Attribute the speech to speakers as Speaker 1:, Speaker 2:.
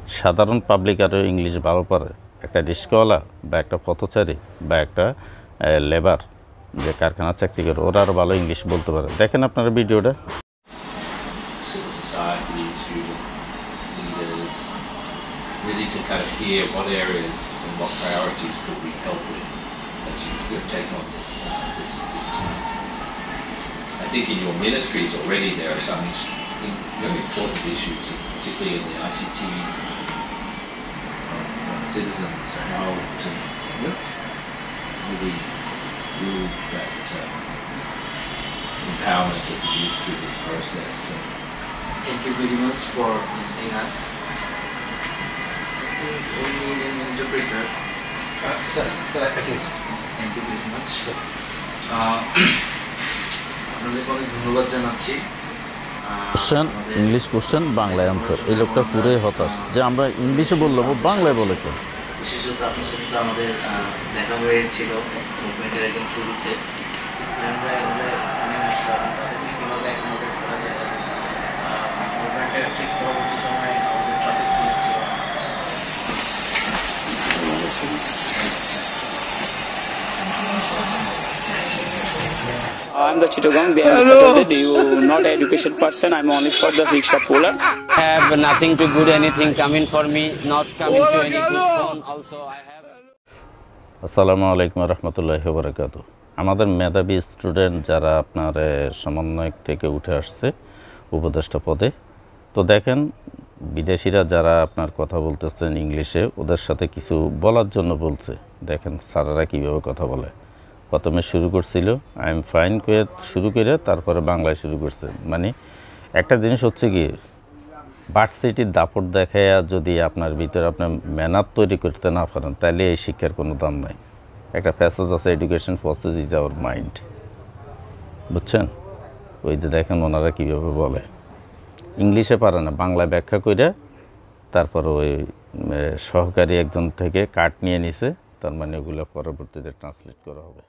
Speaker 1: সাধারণ পাবলিক আরও ইংলিশ ভালো পারে, একটা রিস্কাওয়ালা বা একটা পথচারী বা একটা লেবার যে কারখানা চাকরি করে ওরা আরও ভালো ইংলিশ বলতে পারে। দেখেন আপনারা ভিডিওটা।
Speaker 2: Civil society, student leaders, really to kind of hear what areas and what priorities could we help with as you take on this task. I think in your ministries already there are some very important issues, particularly in the ICT citizens, how to really build that empowerment of the youth through this process.
Speaker 3: Thank you very much for visiting us. I think we need an interpreter.
Speaker 4: Sir, I can see.
Speaker 3: Thank you very much. আপনাদেরকে অনেক ধন্যবাদ জানাচ্ছি।
Speaker 1: Question English question বাংলায় answer. এই লোকটা পুরোই হতাশ যে আমরা ইংলিশে বললাম ও বাংলায় বলে কেন।
Speaker 3: বিশেষত আপনার সাথে তো আমাদের দেখা হয়েছিল মুভমেন্টের একদম শুরুতে। মুভমেন্টের ঠিক পরবর্তী সময় আমাদের ট্রাফিক পুলিশ ছিল।
Speaker 5: I'm the Chittagong. They have Saturday. You not education person. I'm only for the rickshaw puller.
Speaker 6: Have nothing to good anything coming for me. Not coming to any good phone. Also, I have.
Speaker 1: আসসালামু আলাইকুম রহমতুল্লাহি ওয়া বারাকাতুহু। আমাদের মেধাবী student যারা আপনার সমন্বয়ক থেকে উঠে আসছে উপদেষ্টা পদে, তো দেখেন বিদেশিরা যারা আপনার কথা বলতেছেন ইংলিশে ওদের সাথে কিছু বলার জন্য বলছে। দেখেন স্যারেরা কীভাবে কথা বলে। প্রথমে শুরু করছিল আই এম ফাইন করে শুরু করে তারপরে বাংলায় শুরু করছে। মানে একটা জিনিস হচ্ছে কি, ভার্সিটির দাপট দেখায় যদি আপনার ভিতরে আপনার ম্যানার তৈরি করতে না পারেন তাহলে এই শিক্ষার কোনো দাম নাই। একটা প্যাসেজ আছে, education process is our mind, বুঝছেন? ওই যে দেখেন ওনারা কীভাবে বলে, ইংলিশে পারে না, বাংলা ব্যাখ্যা করে তারপর ওই সহকারী একজন থেকে কাট নিয়ে নিছে, তার মানে ওগুলো পরবর্তীতে ট্রান্সলেট করা হবে।